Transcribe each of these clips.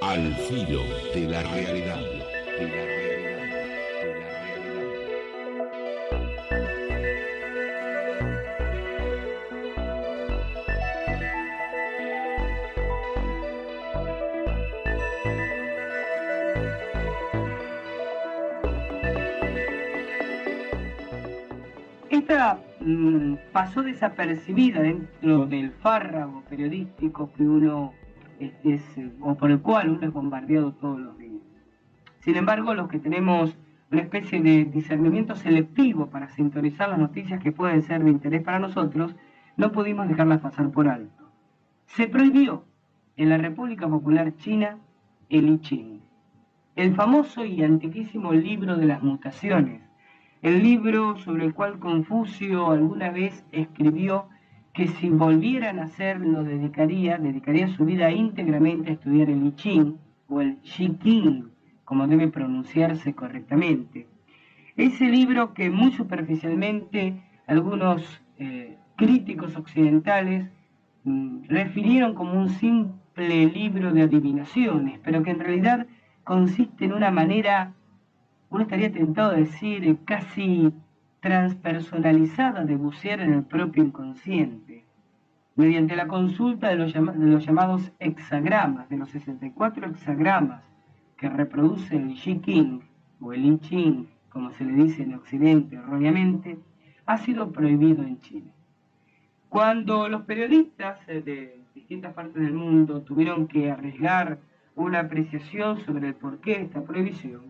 Al filo de la realidad. De la realidad. De la Esta pasó desapercibida dentro del fárrago periodístico que uno o por el cual uno es bombardeado todos los días. Sin embargo, los que tenemos una especie de discernimiento selectivo para sintonizar las noticias que pueden ser de interés para nosotros, no pudimos dejarlas pasar por alto. Se prohibió en la República Popular China el I Ching, el famoso y antiquísimo libro de las mutaciones, el libro sobre el cual Confucio alguna vez escribió que si volviera a nacer dedicaría su vida íntegramente a estudiar el I Ching o el Shi King, como debe pronunciarse correctamente. Ese libro que muy superficialmente algunos críticos occidentales refirieron como un simple libro de adivinaciones, pero que en realidad consiste en una manera, uno estaría tentado a decir, casi transpersonalizada de bucear en el propio inconsciente, mediante la consulta de los llamados hexagramas, de los 64 hexagramas que reproduce el Shi King o el I Ching, como se le dice en Occidente erróneamente, ha sido prohibido en Chile. Cuando los periodistas de distintas partes del mundo tuvieron que arriesgar una apreciación sobre el porqué de esta prohibición,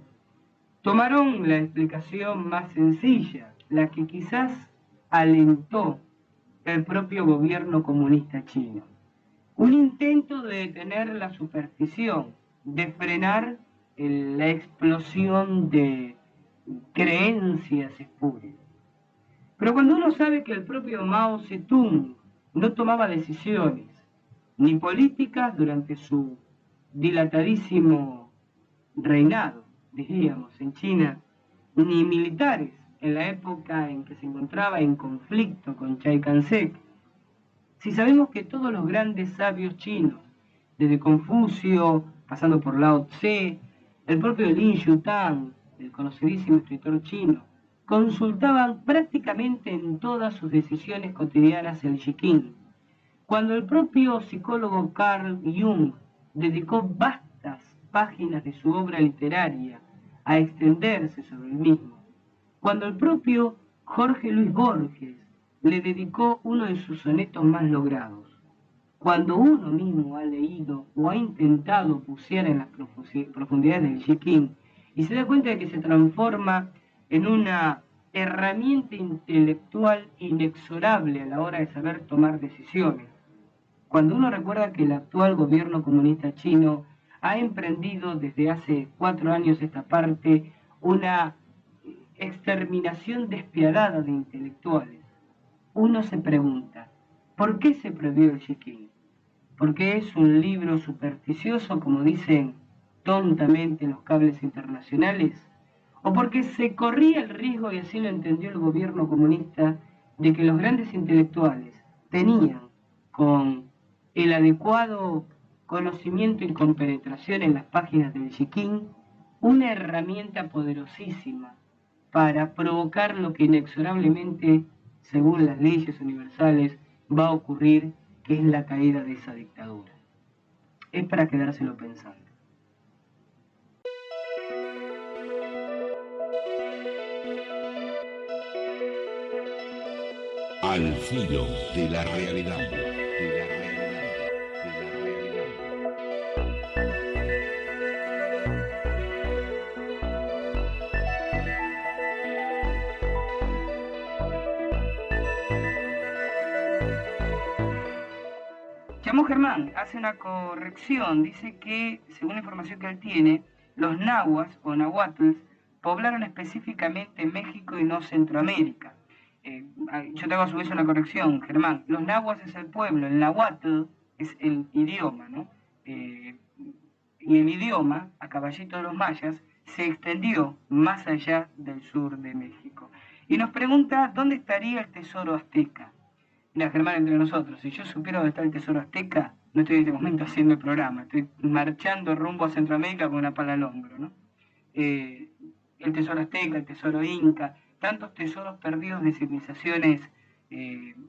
tomaron la explicación más sencilla, la que quizás alentó el propio gobierno comunista chino. Un intento de detener la superstición, de frenar la explosión de creencias espurias. Pero cuando uno sabe que el propio Mao Zedong no tomaba decisiones, ni políticas durante su dilatadísimo reinado, diríamos, en China, ni militares en la época en que se encontraba en conflicto con Chiang Kai-shek, si sabemos que todos los grandes sabios chinos, desde Confucio, pasando por Lao Tse, el propio Lin Yutang, el conocidísimo escritor chino, consultaban prácticamente en todas sus decisiones cotidianas el Shi King. Cuando el propio psicólogo Carl Jung dedicó vastas páginas de su obra literaria a extenderse sobre el mismo, cuando el propio Jorge Luis Borges le dedicó uno de sus sonetos más logrados, cuando uno mismo ha leído o ha intentado bucear en las profundidades del Shi King y se da cuenta de que se transforma en una herramienta intelectual inexorable a la hora de saber tomar decisiones, cuando uno recuerda que el actual gobierno comunista chino ha emprendido desde hace 4 años esta parte una exterminación despiadada de intelectuales, uno se pregunta, ¿por qué se prohibió el Shi King? ¿Porque es un libro supersticioso, como dicen tontamente los cables internacionales? ¿O porque se corría el riesgo, y así lo entendió el gobierno comunista, de que los grandes intelectuales tenían, con el adecuado conocimiento y compenetración en las páginas del Shi King, una herramienta poderosísima para provocar lo que inexorablemente, según las leyes universales, va a ocurrir, que es la caída de esa dictadura? Es para quedárselo pensando. Al filo de la realidad. De la realidad. De la realidad. Chamo Germán hace una corrección, dice que, según la información que él tiene, los nahuas o nahuatls poblaron específicamente México y no Centroamérica. Yo te hago a su vez una corrección, Germán. Los nahuas es el pueblo, el nahuatl es el idioma, ¿no? Y el idioma, a caballito de los mayas, se extendió más allá del sur de México. Y nos pregunta, ¿dónde estaría el tesoro azteca? Mira, Germán, entre nosotros, si yo supiera dónde está el tesoro azteca, no estoy en este momento haciendo el programa, estoy marchando rumbo a Centroamérica con una pala al hombro, ¿no? Eh, el tesoro azteca, el tesoro inca, tantos tesoros perdidos de civilizaciones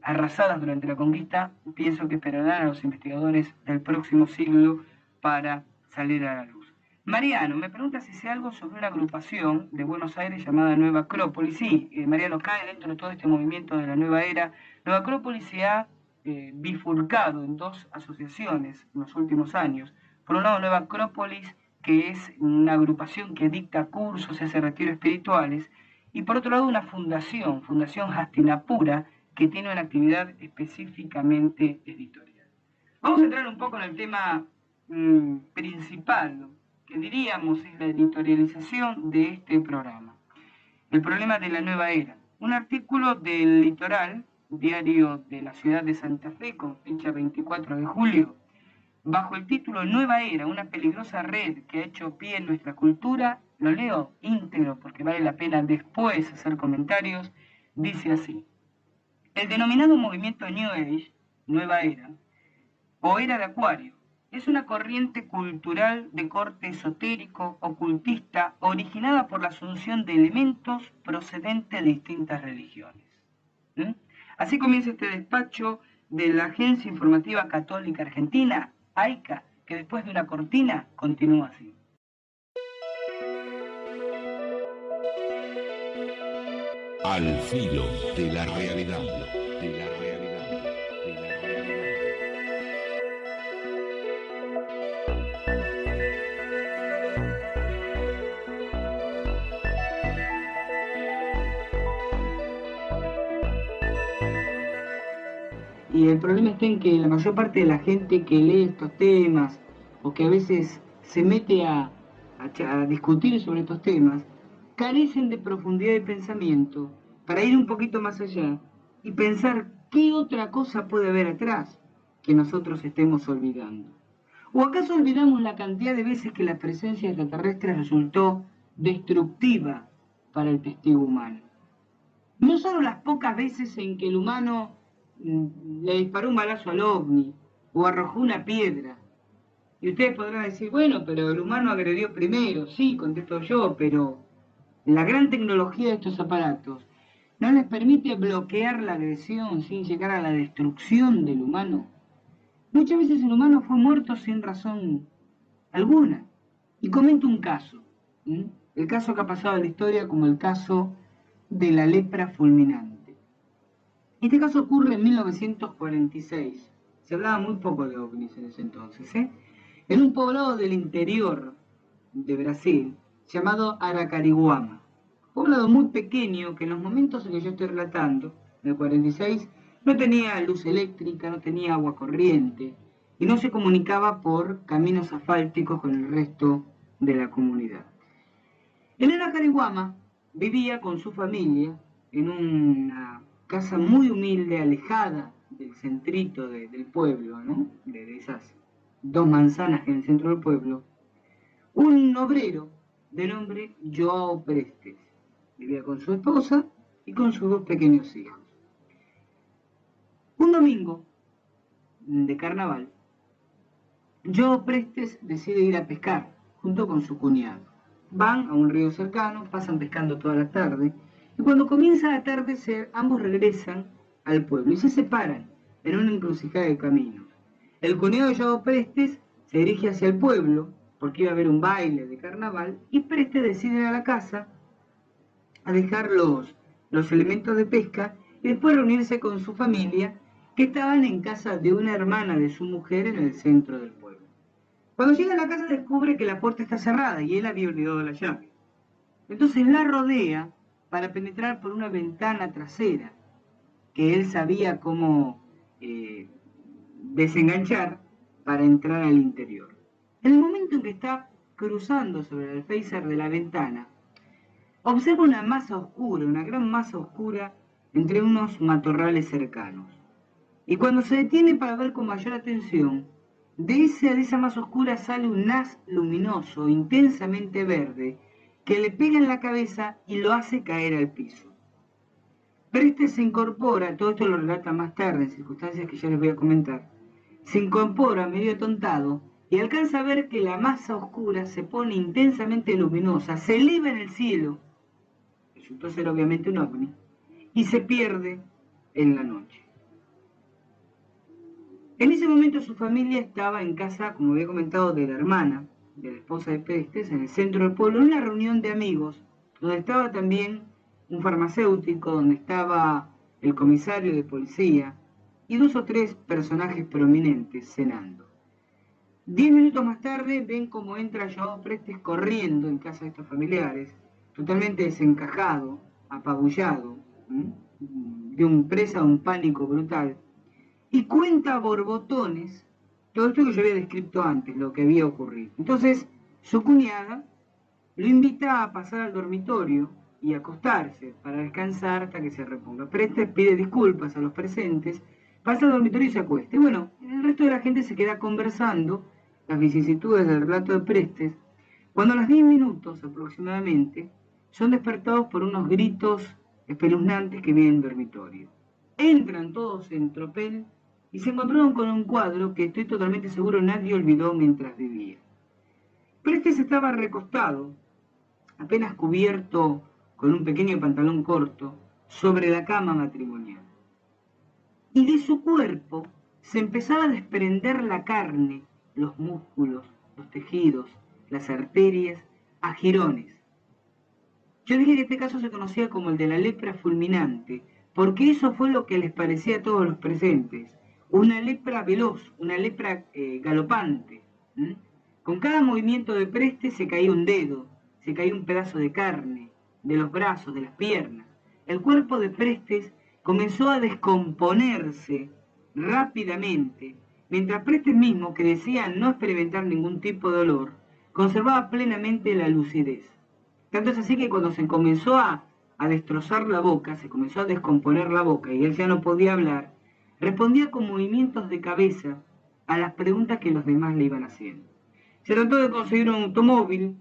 arrasadas durante la conquista, pienso que esperarán a los investigadores del próximo siglo para salir a la luz. Mariano, me pregunta si sé algo sobre una agrupación de Buenos Aires llamada Nueva Acrópolis. Sí, Mariano, cae dentro de todo este movimiento de la nueva era. Nueva Acrópolis se ha bifurcado en dos asociaciones en los últimos años. Por un lado, Nueva Acrópolis, que es una agrupación que dicta cursos y hace retiros espirituales, y por otro lado una fundación, Fundación Hastinapura, que tiene una actividad específicamente editorial. Vamos a entrar un poco en el tema principal, ¿no?, que diríamos es la editorialización de este programa. El problema de la nueva era. Un artículo del Litoral, diario de la ciudad de Santa Fe, con fecha 24 de julio, bajo el título Nueva Era, una peligrosa red que ha hecho pie en nuestra cultura, lo leo íntegro porque vale la pena después hacer comentarios, dice así: el denominado movimiento New Age, Nueva Era, o Era de Acuario, es una corriente cultural de corte esotérico, ocultista, originada por la asunción de elementos procedentes de distintas religiones. Así comienza este despacho de la Agencia Informativa Católica Argentina, AICA, que después de una cortina continúa así. Al filo de la realidad, de la realidad, de la realidad. Y el problema está en que la mayor parte de la gente que lee estos temas o que a veces se mete a discutir sobre estos temas, carecen de profundidad de pensamiento para ir un poquito más allá y pensar qué otra cosa puede haber atrás que nosotros estemos olvidando. ¿O acaso olvidamos la cantidad de veces que la presencia extraterrestre resultó destructiva para el testigo humano? No solo las pocas veces en que el humano le disparó un balazo al ovni o arrojó una piedra. Y ustedes podrán decir, bueno, pero el humano agredió primero. Sí, contesto yo, pero la gran tecnología de estos aparatos no les permite bloquear la agresión sin llegar a la destrucción del humano. Muchas veces el humano fue muerto sin razón alguna. Y comento un caso, el caso que ha pasado a la historia como el caso de la lepra fulminante. Este caso ocurre en 1946. Se hablaba muy poco de ovnis en ese entonces, en un poblado del interior de Brasil llamado Aracariguama. Poblado muy pequeño que en los momentos en que yo estoy relatando, en el 46, no tenía luz eléctrica, no tenía agua corriente y no se comunicaba por caminos asfálticos con el resto de la comunidad. En Aracariguama vivía con su familia en una casa muy humilde, alejada del centrito del pueblo, ¿no?, de esas 2 manzanas que en el centro del pueblo, un obrero de nombre Joao Prestes. Vivía con su esposa y con sus 2 pequeños hijos. Un domingo de carnaval, Joao Prestes decide ir a pescar junto con su cuñado. Van a un río cercano, pasan pescando toda la tarde, y cuando comienza a atardecer, ambos regresan al pueblo y se separan en una encrucijada de caminos. El cuñado de Joao Prestes se dirige hacia el pueblo, porque iba a haber un baile de carnaval, y Prestes decide ir a la casa a dejar los elementos de pesca y después reunirse con su familia, que estaban en casa de una hermana de su mujer en el centro del pueblo. Cuando llega a la casa descubre que la puerta está cerrada y él había olvidado la llave. Entonces la rodea para penetrar por una ventana trasera que él sabía cómo desenganchar para entrar al interior. En el momento en que está cruzando sobre el alféizar de la ventana, observa una masa oscura, una gran masa oscura entre unos matorrales cercanos. Y cuando se detiene para ver con mayor atención, de esa masa oscura sale un haz luminoso, intensamente verde, que le pega en la cabeza y lo hace caer al piso. Prestes se incorpora, todo esto lo relata más tarde en circunstancias que ya les voy a comentar, se incorpora medio atontado y alcanza a ver que la masa oscura se pone intensamente luminosa, se eleva en el cielo, resultó ser obviamente un ovni, y se pierde en la noche. En ese momento su familia estaba en casa, como había comentado, de la hermana, de la esposa de Prestes, en el centro del pueblo, en una reunión de amigos, donde estaba también un farmacéutico, donde estaba el comisario de policía y 2 o 3 personajes prominentes cenando. 10 minutos más tarde ven cómo entra Joao Prestes corriendo en casa de estos familiares, totalmente desencajado, apabullado, de un presa de un pánico brutal, y cuenta a borbotones todo esto que yo había descrito antes, lo que había ocurrido. Entonces, su cuñada lo invita a pasar al dormitorio y acostarse para descansar hasta que se reponga. Prestes pide disculpas a los presentes, pasa al dormitorio y se acuesta. Y bueno, el resto de la gente se queda conversando las vicisitudes del relato de Prestes, cuando a los 10 minutos aproximadamente son despertados por unos gritos espeluznantes que vienen del dormitorio. Entran todos en tropel y se encontraron con un cuadro que estoy totalmente seguro nadie olvidó mientras vivía. Prestes estaba recostado, apenas cubierto con un pequeño pantalón corto, sobre la cama matrimonial. Y de su cuerpo se empezaba a desprender la carne, los músculos, los tejidos, las arterias, a jirones. Yo dije que este caso se conocía como el de la lepra fulminante, porque eso fue lo que les parecía a todos los presentes. Una lepra veloz, una lepra galopante. Con cada movimiento de Prestes se caía un dedo, se caía un pedazo de carne, de los brazos, de las piernas. El cuerpo de Prestes comenzó a descomponerse rápidamente, mientras Prestes mismo, que decía no experimentar ningún tipo de dolor, conservaba plenamente la lucidez. Tanto es así que cuando se comenzó a destrozar la boca, se comenzó a descomponer la boca y él ya no podía hablar, respondía con movimientos de cabeza a las preguntas que los demás le iban haciendo. Se trató de conseguir un automóvil,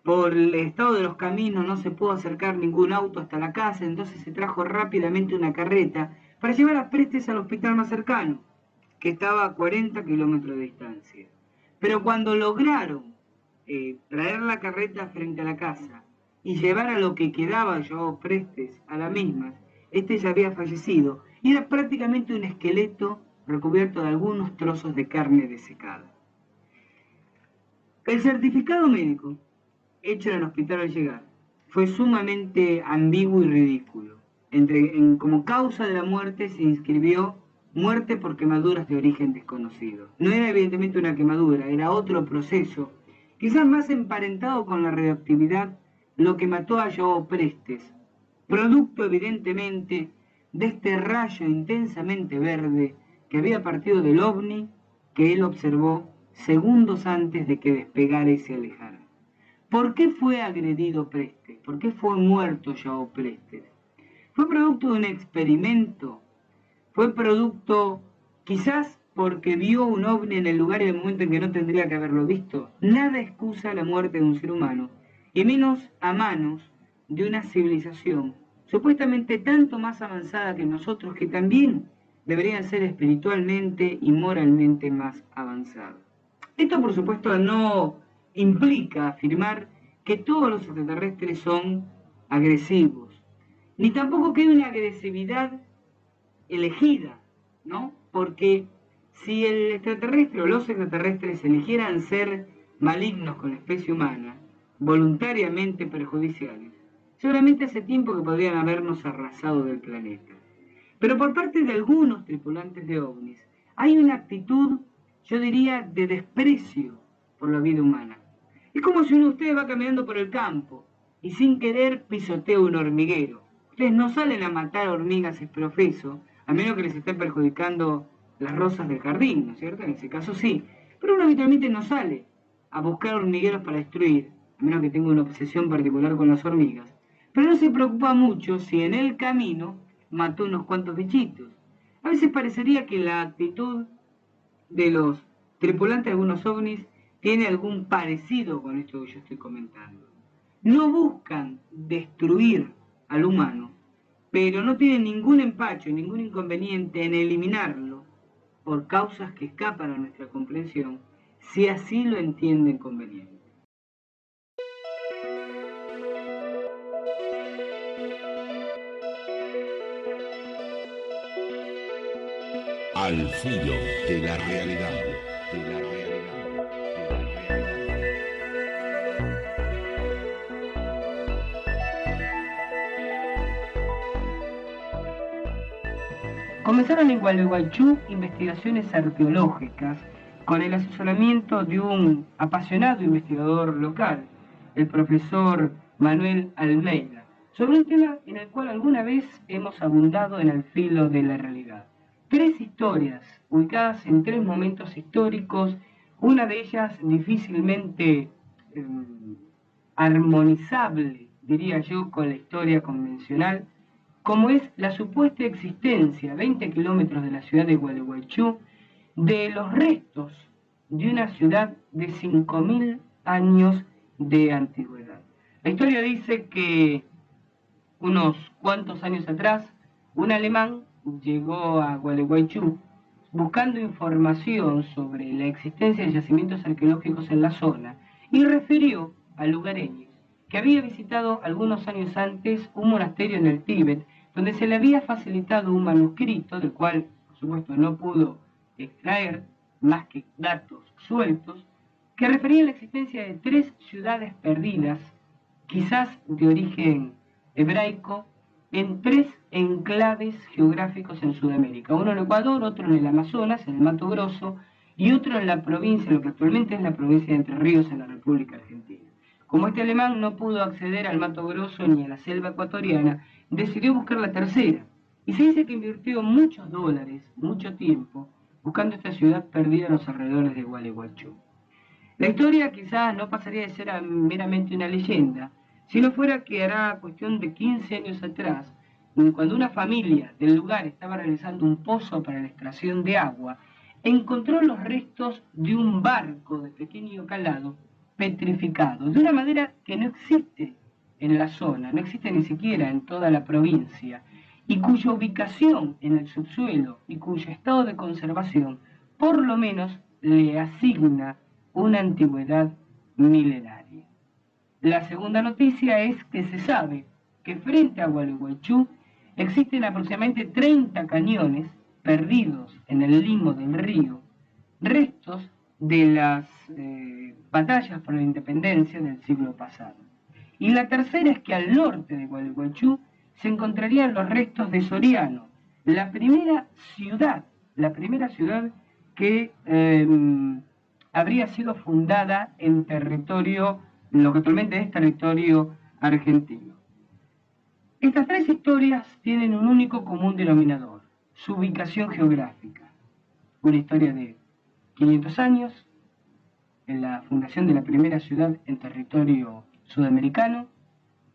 por el estado de los caminos no se pudo acercar ningún auto hasta la casa, entonces se trajo rápidamente una carreta para llevar a Prestes al hospital más cercano, que estaba a 40 kilómetros de distancia. Pero cuando lograron traer la carreta frente a la casa y llevar a lo que quedaba Joao Prestes a la misma, este ya había fallecido y era prácticamente un esqueleto recubierto de algunos trozos de carne desecada. El certificado médico hecho en el hospital al llegar fue sumamente ambiguo y ridículo. Como causa de la muerte se inscribió muerte por quemaduras de origen desconocido. No era evidentemente una quemadura, era otro proceso, quizás más emparentado con la radioactividad, lo que mató a Joao Prestes, producto evidentemente de este rayo intensamente verde que había partido del ovni que él observó segundos antes de que despegara y se alejara. ¿Por qué fue agredido Prestes? ¿Por qué fue muerto Joao Prestes? ¿Fue producto de un experimento? ¿Fue producto quizás porque vio un ovni en el lugar y en el momento en que no tendría que haberlo visto? Nada excusa la muerte de un ser humano, y menos a manos de una civilización supuestamente tanto más avanzada que nosotros, que también deberían ser espiritualmente y moralmente más avanzados. Esto, por supuesto, no implica afirmar que todos los extraterrestres son agresivos, ni tampoco que hay una agresividad elegida, ¿no? Porque si el extraterrestre o los extraterrestres eligieran ser malignos con la especie humana, voluntariamente perjudiciales, seguramente hace tiempo que podrían habernos arrasado del planeta. Pero por parte de algunos tripulantes de ovnis, hay una actitud, yo diría, de desprecio por la vida humana. Es como si uno de ustedes va caminando por el campo y sin querer pisotea un hormiguero. Ustedes no salen a matar hormigas exprofeso, a menos que les estén perjudicando las rosas del jardín, ¿no es cierto? En ese caso sí. Pero uno habitualmente no sale a buscar hormigueros para destruir, a menos que tenga una obsesión particular con las hormigas. Pero no se preocupa mucho si en el camino mató unos cuantos bichitos. A veces parecería que la actitud de los tripulantes de algunos ovnis tiene algún parecido con esto que yo estoy comentando. No buscan destruir al humano, pero no tienen ningún empacho, ningún inconveniente en eliminarlo por causas que escapan a nuestra comprensión, si así lo entienden conveniente. Al filo de la realidad, de la realidad, de la realidad. Comenzaron en Gualeguaychú investigaciones arqueológicas con el asesoramiento de un apasionado investigador local, el profesor Manuel Almeida, sobre un tema en el cual alguna vez hemos abundado en el filo de la realidad. 3 historias ubicadas en 3 momentos históricos, una de ellas difícilmente armonizable, diría yo, con la historia convencional, como es la supuesta existencia a 20 kilómetros de la ciudad de Gualeguaychú de los restos de una ciudad de 5.000 años de antigüedad. La historia dice que unos cuantos años atrás, un alemán llegó a Gualeguaychú buscando información sobre la existencia de yacimientos arqueológicos en la zona y refirió a lugareños que había visitado algunos años antes un monasterio en el Tíbet, donde se le había facilitado un manuscrito, del cual, por supuesto, no pudo extraer más que datos sueltos, que refería a la existencia de 3 ciudades perdidas, quizás de origen hebraico, en 3 enclaves geográficos en Sudamérica, uno en Ecuador, otro en el Amazonas, en el Mato Grosso, y otro en la provincia, lo que actualmente es la provincia de Entre Ríos, en la República Argentina. Como este alemán no pudo acceder al Mato Grosso ni a la selva ecuatoriana, decidió buscar la tercera, y se dice que invirtió muchos dólares, mucho tiempo, buscando esta ciudad perdida en los alrededores de Gualeguaychú. La historia quizás no pasaría de ser meramente una leyenda, si no fuera que hará cuestión de 15 años atrás, cuando una familia del lugar estaba realizando un pozo para la extracción de agua, encontró los restos de un barco de pequeño calado petrificado, de una manera que no existe en la zona, no existe ni siquiera en toda la provincia, y cuya ubicación en el subsuelo y cuyo estado de conservación por lo menos le asigna una antigüedad milenaria. La segunda noticia es que se sabe que frente a Gualeguaychú existen aproximadamente 30 cañones perdidos en el limo del río, restos de las batallas por la independencia del siglo pasado. Y la tercera es que al norte de Gualeguaychú se encontrarían los restos de Soriano, la primera ciudad que habría sido fundada en territorio, lo que actualmente es territorio argentino. Estas 3 historias tienen un único común denominador, su ubicación geográfica. Una historia de 500 años, en la fundación de la primera ciudad en territorio sudamericano,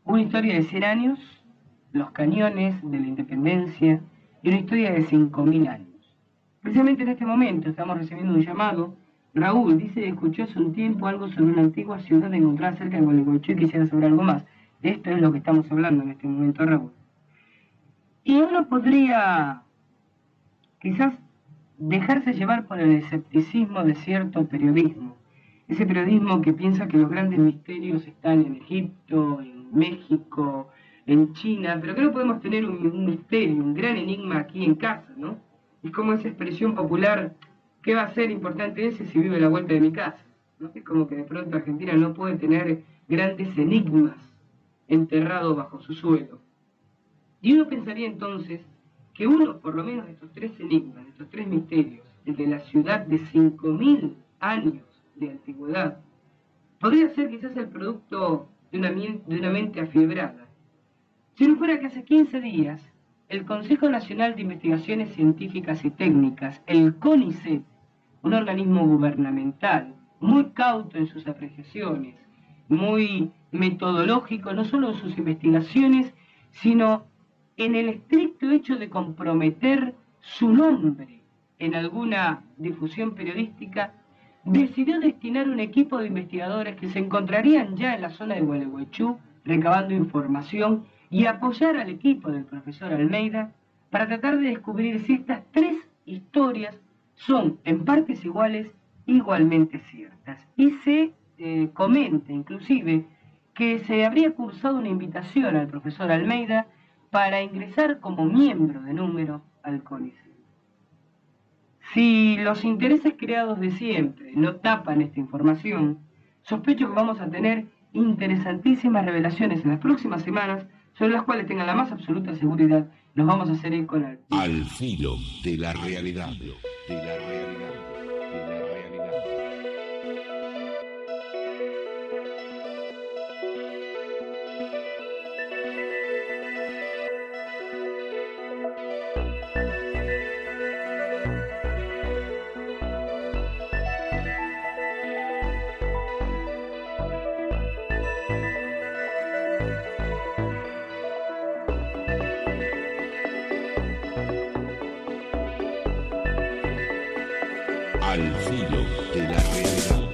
una historia de 100 años, los cañones de la independencia, y una historia de 5.000 años. Precisamente en este momento estamos recibiendo un llamado. Raúl dice que escuchó hace un tiempo algo sobre una antigua ciudad encontrada cerca de Gualeguaychú y quisiera saber algo más. Esto es lo que estamos hablando en este momento, Raúl. Y uno podría quizás dejarse llevar por el escepticismo de cierto periodismo, ese periodismo que piensa que los grandes misterios están en Egipto, en México, en China, pero que no podemos tener un misterio, un gran enigma aquí en casa, ¿no? Es como esa expresión popular, ¿qué va a ser importante ese si vive a la vuelta de mi casa? ¿No? Es como que de pronto Argentina no puede tener grandes enigmas enterrados bajo su suelo. Y uno pensaría entonces que uno, por lo menos, de estos 3 enigmas, de estos 3 misterios, el de la ciudad de 5.000 años de antigüedad, podría ser quizás el producto de una mente afiebrada. Si no fuera que hace 15 días, el Consejo Nacional de Investigaciones Científicas y Técnicas, el CONICET, un organismo gubernamental, muy cauto en sus apreciaciones, muy metodológico, no solo en sus investigaciones, sino en el estricto hecho de comprometer su nombre en alguna difusión periodística, decidió destinar un equipo de investigadores que se encontrarían ya en la zona de Gualeguaychú recabando información y apoyar al equipo del profesor Almeida para tratar de descubrir si estas tres historias son en partes iguales, igualmente ciertas. Y se comenta inclusive que se habría cursado una invitación al profesor Almeida para ingresar como miembro de número al CONICET. Si los intereses creados de siempre no tapan esta información, sospecho que vamos a tener interesantísimas revelaciones en las próximas semanas sobre las cuales tengan la más absoluta seguridad. Nos vamos a hacer eco al filo de la realidad, de la realidad, de la realidad. Al filo de la realidad.